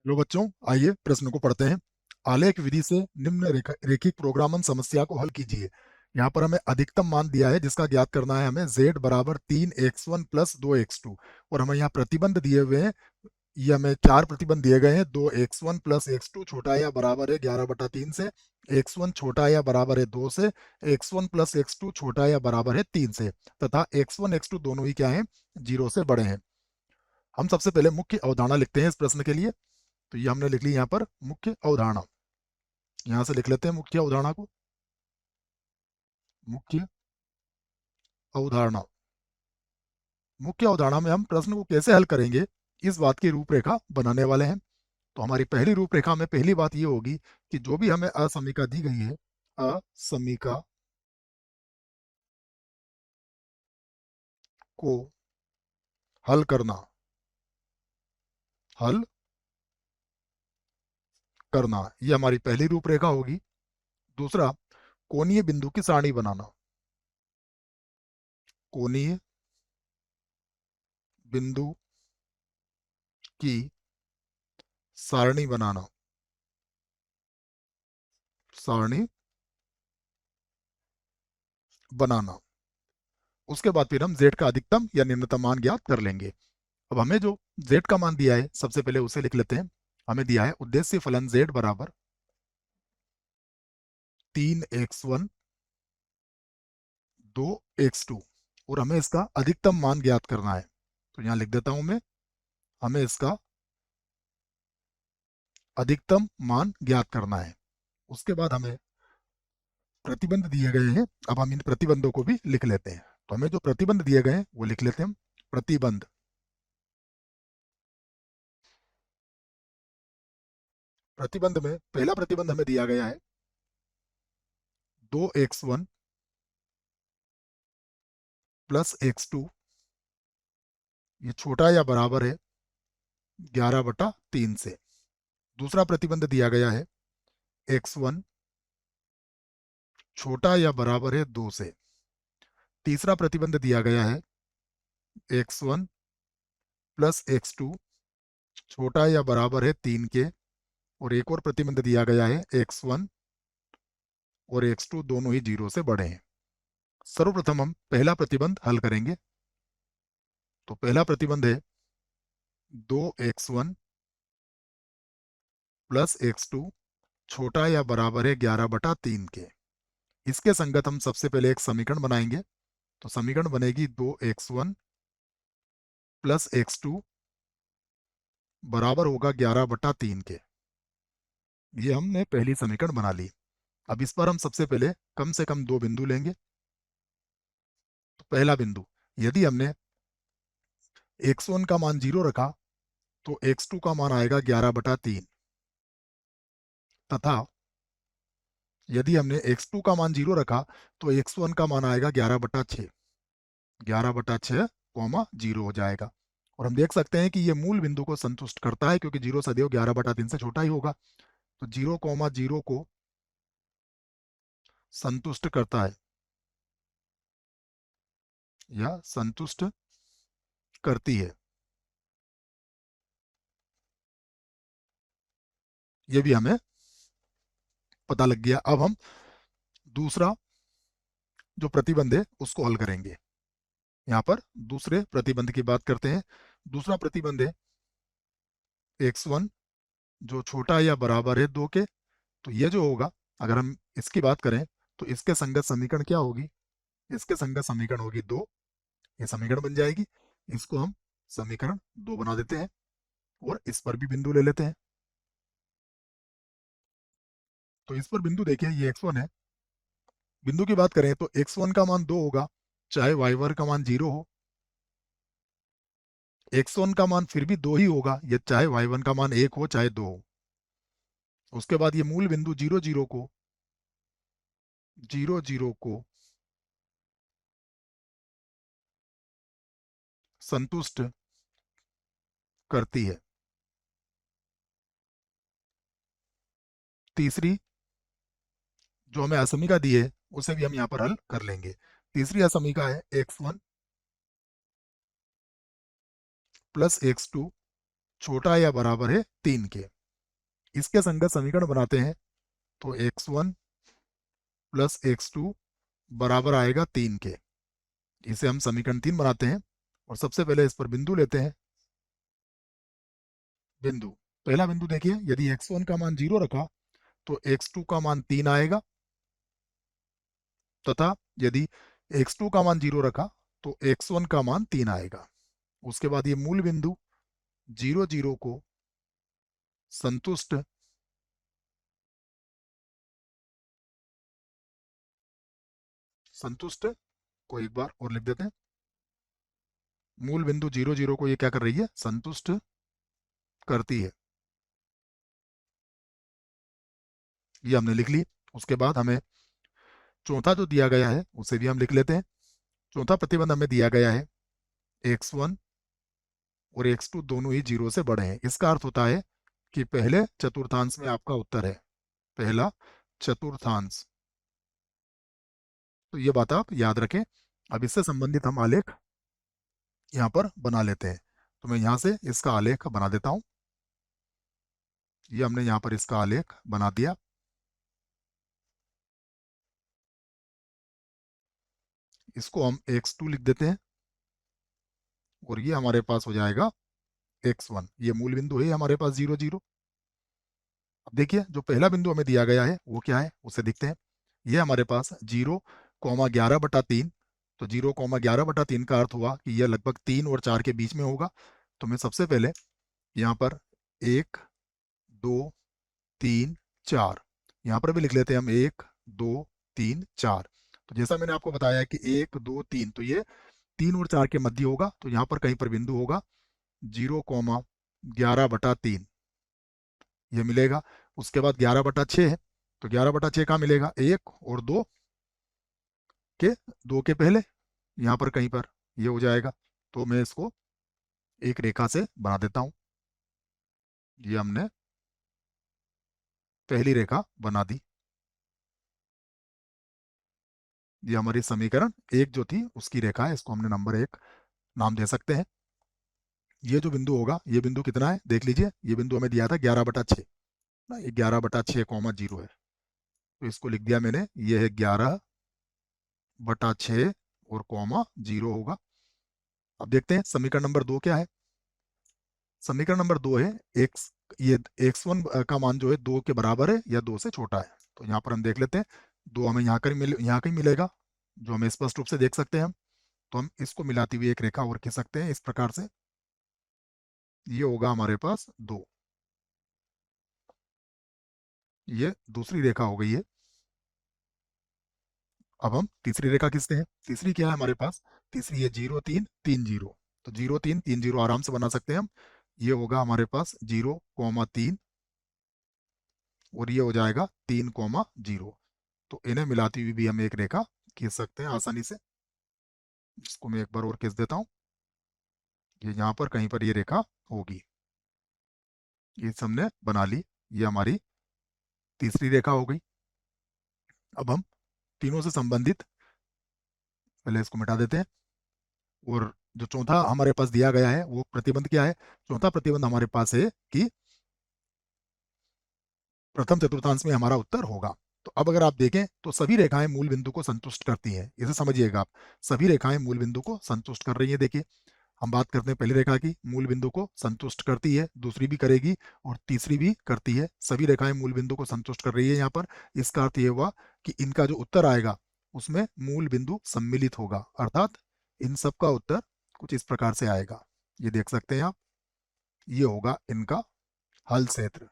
लो बच्चों, आइए प्रश्न को पढ़ते हैं। आलेख विधि से निम्न रेखिक प्रोग्रामन समस्या को हल कीजिए। यहाँ पर हमें अधिकतम मान दिया है जिसका ज्ञात करना है हमें z बराबर 3x1 प्लस 2x2, और हमें यहाँ प्रतिबंध दिए हुए हैं। ये हमें 4 प्रतिबंध दिए गए हैं। 2x1 प्लस x2 छोटा या बराबर है 11/3 से, x1 छोटा या बराबर है 2 से, x1 प्लस x2 छोटा या बराबर है 3 से, तथा x1 x2 दोनों ही क्या हैं, 0 से बड़े हैं। हम सबसे पहले मुख्य अवधारणा लिखते हैं इस प्रश्न के लिए। तो ये हमने लिख ली यहाँ पर मुख्य अवधारणा। यहाँ से लिख लेते हैं मुख्य अवधारणा को। मुख्य अवधारणा, मुख्य अवधारणा में हम प्रश्न को कैसे हल करेंगे इस बात की रूपरेखा बनाने वाले हैं। तो हमारी पहली रूपरेखा में पहली बात ये होगी कि जो भी हमें असमीका दी गई है, असमीका को हल करना, हल करना, ये हमारी पहली रूपरेखा होगी। दूसरा, कोणीय बिंदु की सारणी बनाना, कोणीय बिंदु की सारणी बनाना, सारणी बनाना। उसके बाद फिर हम z का अधिकतम या न्यूनतम मान ज्ञात कर लेंगे। अब हमें जो z का मान दिया है सबसे पहले उसे लिख लेते हैं। हमें दिया है उद्देश्य फलन z बराबर 3x1 2x2, और हमें इसका अधिकतम मान ज्ञात करना है। तो यहाँ लिख देता हूं मैं, हमें इसका अधिकतम मान ज्ञात करना है। उसके बाद हमें प्रतिबंध दिए गए हैं। अब हम इन प्रतिबंधों को भी लिख लेते हैं। तो हमें जो प्रतिबंध दिए गए हैं वो लिख लेते हैं हम। प्रतिबंध, प्रतिबंध में पहला प्रतिबंध हमें दिया गया है 2x1 प्लस x2, ये छोटा या बराबर है 11/3 से। दूसरा प्रतिबंध दिया गया है x1 छोटा या बराबर है 2 से। तीसरा प्रतिबंध दिया गया है x1 प्लस x2 छोटा या बराबर है 3 के, और एक और प्रतिबंध दिया गया है x1 और x2 दोनों ही 0 से बड़े हैं। सर्वप्रथम हम पहला प्रतिबंध हल करेंगे। तो पहला प्रतिबंध है 2x1 प्लस x2 छोटा या बराबर है 11/3 के। इसके संगत हम सबसे पहले एक समीकरण बनाएंगे। तो समीकरण बनेगी 2x1 प्लस x2 बराबर होगा 11/3 के। ये हमने पहली समीकरण बना ली। अब इस पर हम सबसे पहले कम से कम 2 बिंदु लेंगे। तो पहला बिंदु, यदि हमने x1 का मान 0 रखा तो x2 का मान आएगा 11/3, तथा यदि हमने x2 का मान 0 रखा तो x1 का मान आएगा 11/6, 11/6 कॉमा 0 हो जाएगा। और हम देख सकते हैं कि ये मूल बिंदु को संतुष्ट करता है, क्योंकि 0 सदैव 11/3 से छोटा ही होगा। तो 0,0 को संतुष्ट करता है या संतुष्ट करती है, ये भी हमें पता लग गया। अब हम दूसरा जो प्रतिबंध है उसको हल करेंगे। यहाँ पर दूसरे प्रतिबंध की बात करते हैं। दूसरा प्रतिबंध है x1 जो छोटा या बराबर है 2 के। तो ये जो होगा, अगर हम इसकी बात करें तो इसके संगत समीकरण क्या होगी, इसके संगत समीकरण होगी 2। ये समीकरण बन जाएगी। इसको हम समीकरण 2 बना देते हैं और इस पर भी बिंदु ले लेते हैं। तो इस पर बिंदु देखिए, ये x1 है। बिंदु की बात करें तो x1 का मान 2 होगा चाहे y वर्ग का मान 0 हो। x1 का मान फिर भी 2 ही होगा, ये चाहे y1 का मान 1 हो चाहे 2 हो। उसके बाद ये मूल बिंदु 0 0 को, 0 0 को संतुष्ट करती है। तीसरी जो हमें असमीका दी है उसे भी हम यहाँ पर हल कर लेंगे। तीसरी असमीका है x1 प्लस x2 छोटा या बराबर है 3 के। इसके संगत समीकरण बनाते हैं तो x1 प्लस x2 बराबर आएगा 3 के। इसे हम समीकरण 3 बनाते हैं और सबसे पहले इस पर बिंदु लेते हैं। बिंदु, पहला बिंदु देखिए, यदि x1 का मान 0 रखा तो x2 का मान 3 आएगा, तथा यदि x2 का मान 0 रखा तो x1 का मान 3 आएगा। उसके बाद ये मूल बिंदु 0 0 को संतुष्ट संतुष्ट को एक बार और लिख देते हैं। मूल बिंदु 0 0 को ये क्या कर रही है, संतुष्ट करती है। ये हमने लिख ली। उसके बाद हमें चौथा जो दिया गया है उसे भी हम लिख लेते हैं। चौथा प्रतिबंध हमें दिया गया है x1 और x2 दोनों ही 0 से बड़े हैं। इसका अर्थ होता है कि पहले चतुर्थांश में आपका उत्तर है, पहला चतुर्थांश। तो ये बात आप याद रखें। अब इससे संबंधित हम आलेख यहाँ पर बना लेते हैं। तो मैं यहाँ से इसका आलेख बना देता हूँ। ये हमने यहाँ पर इसका आलेख बना दिया। इसको हम x2 लिख देते हैं और ये हमारे पास हो जाएगा x1। ये मूल बिंदु है हमारे पास 0 0। अब देखिए जो पहला बिंदु हमें दिया गया है वो क्या है, उसे देखते हैं। ये हमारे पास 0,11/3। तो 0,11/3 का अर्थ हुआ कि यह लगभग 3 और 4 के बीच में होगा। तो मैं सबसे पहले यहाँ पर 1 2 3 4 यहाँ पर भी लिख लेते हैं हम 1 2 3 4। तो जैसा मैंने आपको बताया कि 1 2 3, तो ये 3 और 4 के मध्य होगा। तो यहाँ पर कहीं पर बिंदु होगा 0,11/3, ये मिलेगा। उसके बाद 11/6 है, तो 11/6 कहाँ मिलेगा, 1 और 2 के, 2 के पहले यहाँ पर कहीं पर ये हो जाएगा। तो मैं इसको एक रेखा से बना देता हूँ। ये हमने पहली रेखा बना दी। ये हमारी समीकरण 1 जो थी उसकी रेखा है, इसको हमने नंबर 1 नाम दे सकते हैं। ये जो बिंदु होगा, ये बिंदु कितना है देख लीजिए। ये बिंदु हमें दिया था 11/6 ना, ये 11/6,0 है। तो इसको लिख दिया मैंने, ये है 11/6 और कॉमा 0 होगा। अब देखते हैं समीकरण नंबर 2 क्या है। समीकरण नंबर 2 है एक्स, ये x1 का मान जो है 2 के बराबर है या 2 से छोटा है। तो यहाँ पर हम देख लेते हैं, 2 हमें यहाँ कहीं मिलेगा, जो हमें स्पष्ट रूप से देख सकते हैं हम। तो हम इसको मिलाती हुई एक रेखा और खींच सकते हैं इस प्रकार से। ये होगा हमारे पास 2। ये दूसरी रेखा हो गई है। अब हम तीसरी रेखा खींचते हैं। तीसरी क्या है हमारे पास, तीसरी है 0 3 3 0। तो 0 3 3 0 आराम से बना सकते हैं हम। ये होगा हमारे पास 0,3 और ये हो जाएगा 3,0। तो इन्हें मिलाती हुई भी हम एक रेखा खींच सकते हैं आसानी से। इसको मैं एक बार और खींच देता हूँ। ये यहाँ पर कहीं पर ये रेखा होगी, ये हमने बना ली। ये हमारी तीसरी रेखा हो गई। अब हम तीनों से संबंधित, पहले इसको मिटा देते हैं। और जो चौथा हमारे पास दिया गया है वो प्रतिबंध क्या है, चौथा प्रतिबंध हमारे पास है कि प्रथम चतुर्थांश में हमारा उत्तर होगा। तो अब अगर आप देखें तो सभी रेखाएं मूल बिंदु को संतुष्ट करती हैं, इसे समझिएगा आप। सभी रेखाएं मूल बिंदु को संतुष्ट कर रही हैं। देखिए हम बात करते हैं पहली रेखा की, मूल बिंदु को संतुष्ट करती है, दूसरी भी करेगी और तीसरी भी करती है। सभी रेखाएं मूल बिंदु को संतुष्ट कर रही है यहाँ पर। इसका अर्थ ये हुआ कि इनका जो उत्तर आएगा उसमें मूल बिंदु सम्मिलित होगा, अर्थात इन सब का उत्तर कुछ इस प्रकार से आएगा। ये देख सकते हैं आप, ये होगा इनका हल क्षेत्र।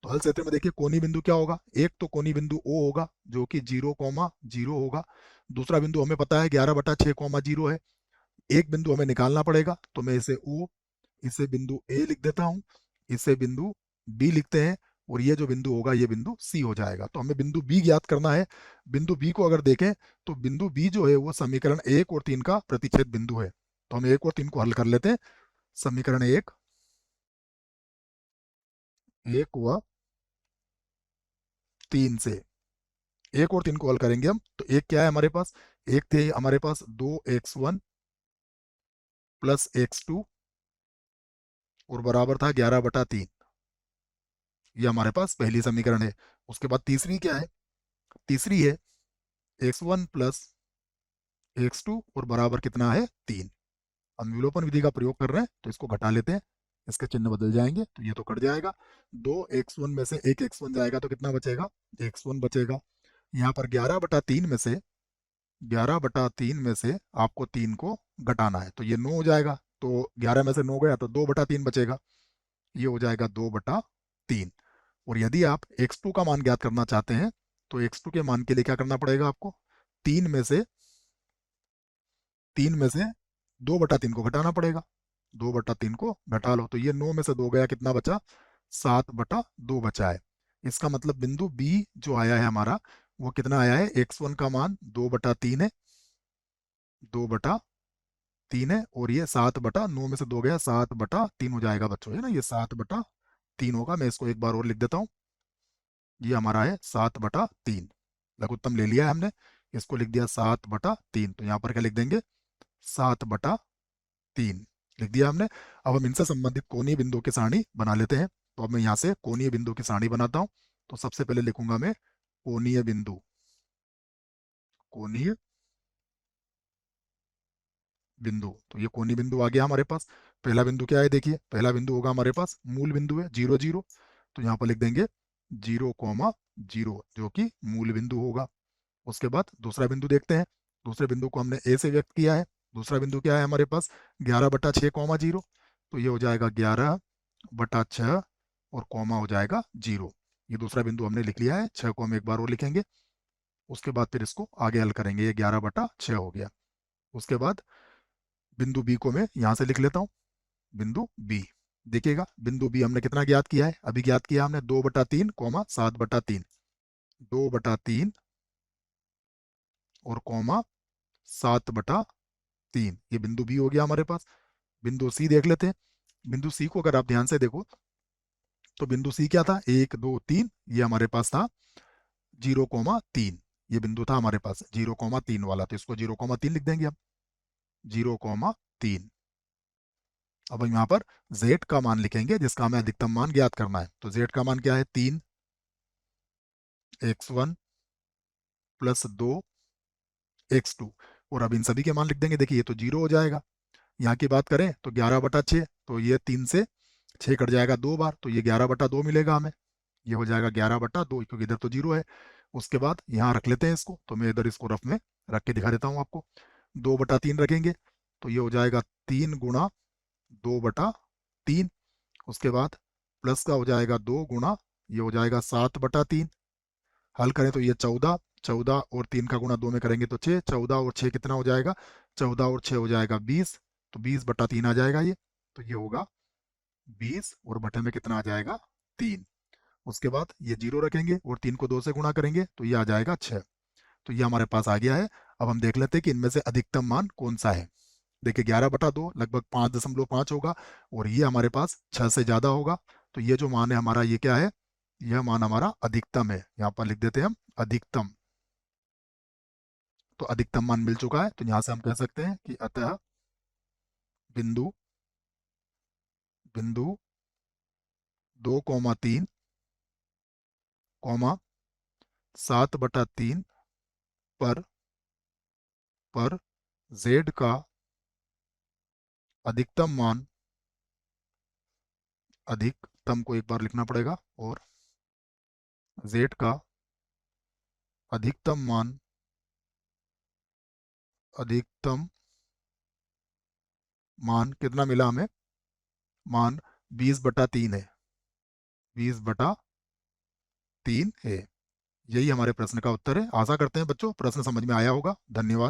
तो हल क्षेत्र में देखिए कोनी बिंदु क्या होगा, एक तो कोनी बिंदु O होगा जो कि 0,0 होगा। दूसरा बिंदु हमें पता है 11/6,0 है। एक बिंदु हमें निकालना पड़ेगा, तो मैं इसे O, इसे बिंदु A लिख देता हूँ, इसे बिंदु B लिखते हैं और ये जो बिंदु होगा ये बिंदु C हो जाएगा। तो हमें बिंदु B ज्ञात करना है। बिंदु B को अगर देखें तो बिंदु B जो है वो समीकरण 1 और 3 का प्रतिच्छेद बिंदु है। तो हम 1 और 3 को हल कर लेते हैं। समीकरण 1 व 3 से, 1 और 3 को हल करेंगे हम। तो एक क्या है हमारे पास, एक थे हमारे पास 2x1 प्लस x2 और बराबर था 11/3। ये हमारे पास पहली समीकरण है। उसके बाद तीसरी क्या है? तीसरी है x1 प्लस x2 और बराबर कितना है 3। हम विलोपन विधि का प्रयोग कर रहे हैं तो इसको घटा लेते हैं, इसके चिन्ह बदल जाएंगे तो ये तो कट जाएगा। 2x1 में से एक x1 जाएगा तो कितना बचेगा? x1 बचेगा। यहाँ पर 11/3 में से आपको 3 को घटाना है तो ये 9 हो जाएगा। तो 11 में से 9 गया तो 2/3 बचेगा, ये हो जाएगा 2/3। और यदि आप x2 का मान ज्ञात करना चाहते हैं तो x2 के मान के लिए क्या करना पड़ेगा आपको? 3 में से 2/3 को घटाना पड़ेगा। 2/3 को घटा लो तो ये 9 में से 2 गया, कितना बचा? 7/2 बचा है। इसका मतलब बिंदु बी जो आया है हमारा, वो कितना आया है? x1 का मान 2/3 है, 2/3 है, और ये 7/9 में से 2 गया, 7/3 हो जाएगा बच्चों, है ना? ये 7/3 होगा। मैं इसको एक बार और लिख देता हूँ। ये हमारा है 7/3। लघुत्तम ले लिया है हमने, इसको लिख दिया 7/3। तो यहाँ पर क्या लिख देंगे? 7/3 लिख दिया हमने। अब हम इनसे संबंधित कोणीय बिंदु की सारणी बना लेते हैं। तो अब मैं यहाँ से कोणीय बिंदु की सारणी बनाता हूँ। तो सबसे पहले लिखूंगा मैं कोणीय बिंदु। कोणीय बिंदु, तो ये कोणीय बिंदु आ गया हमारे पास। पहला बिंदु क्या है? देखिए, पहला बिंदु होगा हमारे पास मूल बिंदु है 0 0। तो यहाँ पर लिख देंगे 0,0 जो कि मूल बिंदु होगा। उसके बाद दूसरा बिंदु देखते हैं। दूसरे बिंदु को हमने ए से व्यक्त किया है। दूसरा बिंदु क्या है हमारे पास? 11/6,0। तो ये हो जाएगा 11/6 और कॉमा हो जाएगा 0। ये दूसरा बिंदु हमने लिख लिया है। 6 को हम एक बार और लिखेंगे। उसके बाद फिर इसको आगे हल करेंगे। ये 11/6 हो गया। उसके बाद बिंदु बी को मैं यहाँ से लिख लेता हूँ। बिंदु बी, देखिएगा बिंदु बी हमने कितना ज्ञात किया है? अभी ज्ञात किया हमने 2/3, 7/3। 2/3 और कॉमा 7/3, ये बिंदु बी हो गया हमारे पास। बिंदु सी देख लेते हैं। बिंदु सी को अगर आप ध्यान से देखो तो बिंदु सी क्या था? 1 2 3, ये हमारे पास था 0,3। ये बिंदु था हमारे पास 0,3 वाला, तो इसको 0,3 लिख देंगे अब। 0,3। अब हम यहाँ पर z का मान लिखेंगे जिसका हमें अधिकतम मान ज्ञात करना है। तो z का मान क्या है? 3x1 plus 2x2। और अब इन सभी के मान लिख देंगे। देखिए ये तो 0 हो जाएगा। यहाँ की बात करें तो 11/6, तो ये 3 से 6 कट जाएगा 2 बार, तो ये 11/2 मिलेगा हमें। ये हो जाएगा 11/2 क्योंकि इधर तो 0 है। उसके बाद यहाँ रख लेते हैं इसको, तो मैं इधर इसको रफ में रख के दिखा देता हूँ आपको। 2/3 रखेंगे तो ये हो जाएगा 3 गुणा 2/3। उसके बाद प्लस का हो जाएगा 2 गुणा, ये हो जाएगा 7/3। हल करें तो ये 14, 14 और 3 का गुणा 2 में करेंगे तो 6, 14 और 6 कितना हो जाएगा? 14 और 6 हो जाएगा 20। तो 20/3 आ जाएगा ये। तो ये होगा 20 और बटे में कितना आ जाएगा? 3। उसके बाद ये 0 रखेंगे और 3 को 2 से गुणा करेंगे तो ये आ जाएगा 6। तो ये हमारे पास आ गया है। अब हम देख लेते हैं कि इनमें से अधिकतम मान कौन सा है। देखिए 11/2 लगभग 5.5 होगा और ये हमारे पास 6 से ज़्यादा होगा। तो ये जो मान है हमारा, ये क्या है? यह मान हमारा अधिकतम है। यहाँ पर लिख देते हैं हम अधिकतम। तो अधिकतम मान मिल चुका है, तो यहाँ से हम कह सकते हैं कि अतः बिंदु बिंदु 2,3, 7/3 पर z का अधिकतम मान, अधिकतम को एक बार लिखना पड़ेगा, और z का अधिकतम मान, अधिकतम मान कितना मिला हमें? मान 20/3 है। 20/3 है। यही हमारे प्रश्न का उत्तर है। आशा करते हैं बच्चों प्रश्न समझ में आया होगा। धन्यवाद।